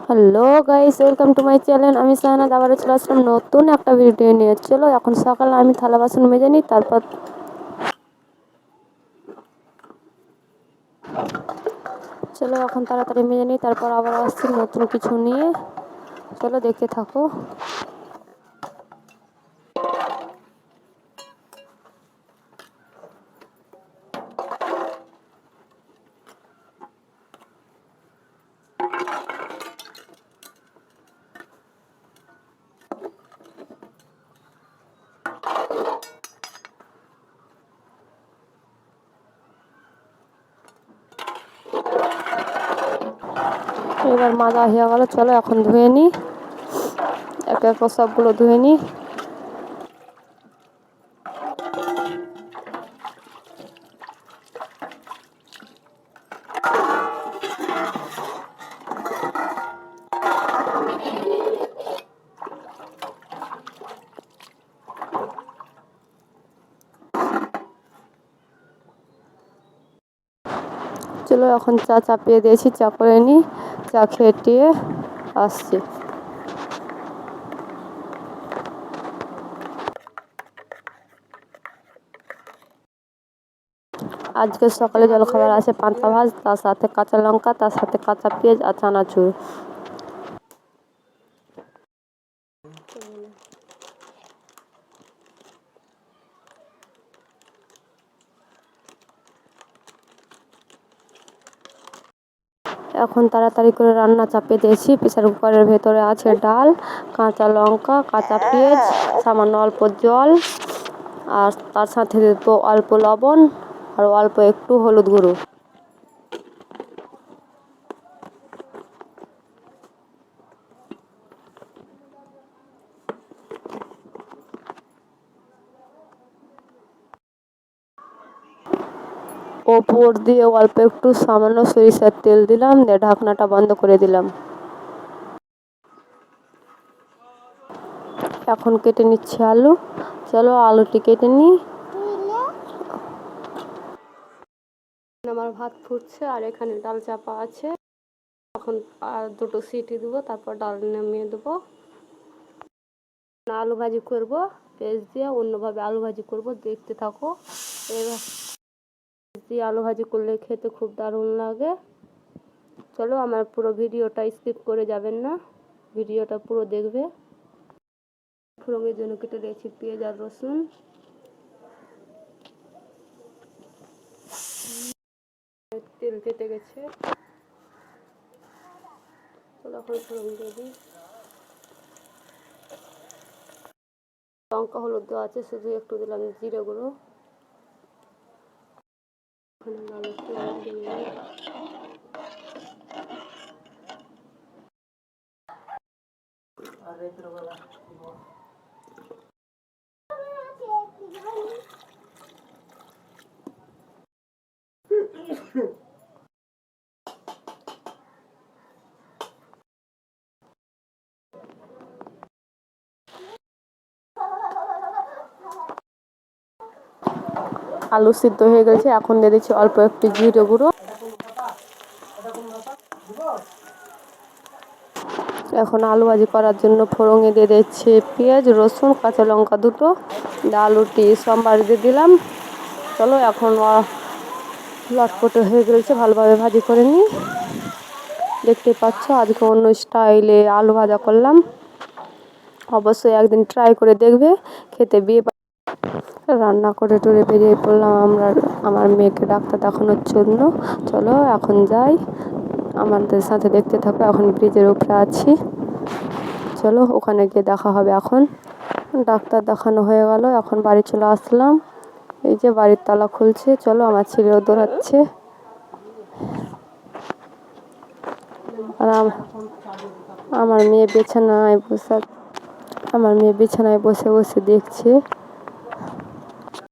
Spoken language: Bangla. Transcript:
Hello guys, welcome to my channel. আমি সাহানাদ আবারও চলে আসলাম নতুন একটা ভিডিও নিয়ে। চলো এখন সকালে আমি থালা বাসন মেজে নিই, তারপর এখন তাড়াতাড়ি মেজে নিই, তারপর আবার আসছি নতুন কিছু নিয়ে। চলো দেখতে থাকো। এবার মাজা হয়ে গেল, চলো এখন ধুয়ে নিই, এক এক সবগুলো ধুয়ে নিই। চলো এখন চা চাপিয়ে দিয়েছি, চা করে নিই, চা খেয়ে টিয়ে আসছি। আজকে সকালে জলখাবার আছে পান্তা ভাত, তার সাথে কাঁচা লঙ্কা, তার সাথে কাঁচা পেঁয়াজ আর চানাচুর। এখন তাড়াতাড়ি করে রান্না চাপিয়ে দিয়েছি। প্রেসার কুকারের ভেতরে আছে ডাল, কাঁচা লঙ্কা, কাঁচা পেঁয়াজ, সামান্য অল্প জল, আর তার সাথে দেবো অল্প লবণ আর অল্প একটু হলুদ গুঁড়ো। ওপর দিয়ে অল্প একটু সামান্য সরিষার তেল দিলাম, দিয়ে ঢাকনাটা বন্ধ করে দিলাম। এখন কেটে নিচ্ছি আলু। চলো আলুটি কেটে নিই। আমার ভাত ফুটছে আর এখানে ডাল চাপা আছে। এখন আর দুটো সিটি দেবো, তারপর ডাল নামিয়ে দেবো। আলু ভাজি করবো পেঁয়াজ দিয়ে, অন্যভাবে আলু ভাজি করব, দেখতে থাকো। এবার দিয়ে আলু ভাজি করলে খেতে খুব দারুণ লাগে। চলো আমার পুরো ভিডিওটা স্কিপ করে যাবেন না, ভিডিওটা পুরো দেখবে। ফোড়নের জন্য কেটে রেখেছি পেঁয়াজ আর রসুন। তেল কেটে গেছে, চলো এখন ফোড়ন দিয়ে দিই। লঙ্কা হলুদ দেওয়া আছে, শুধু একটু দিলাম জিরে গুঁড়ো। আলু সিদ্ধ হয়ে গেছে, এখন দিয়ে দিচ্ছি অল্প একটু জিরে গুঁড়ো। এখন আলু ভাজি করার জন্য ফোড়নে দিয়ে দিচ্ছি পেঁয়াজ, রসুন, কাঁচা লঙ্কা দুটো, আলুটি সোমবার দিয়ে দিলাম। চলো এখন লটপটে হয়ে গেছে, ভালোভাবে ভাজি করে নিই। দেখতে পাচ্ছ আজকে অন্য স্টাইলে আলু ভাজা করলাম, অবশ্যই একদিন ট্রাই করে দেখবে, খেতে বিয়ে রান্না করে টরে বেরিয়ে পড়লাম আমরা আমার মেয়েকে ডাক্তার দেখানোর জন্য। চলো এখন যাই, আমাদের সাথে দেখতে থাকো। এখন ব্রিজের উপরে আছি, চলো ওখানে গিয়ে দেখা হবে। এখন ডাক্তার দেখানো হয়ে গেল, এখন বাড়ি চলে আসলাম। এই যে বাড়ির তালা খুলছে, চলো আমার ছেলেও দৌড়াচ্ছে। আর আমার মেয়ে বিছানায় বসে বসে দেখছে।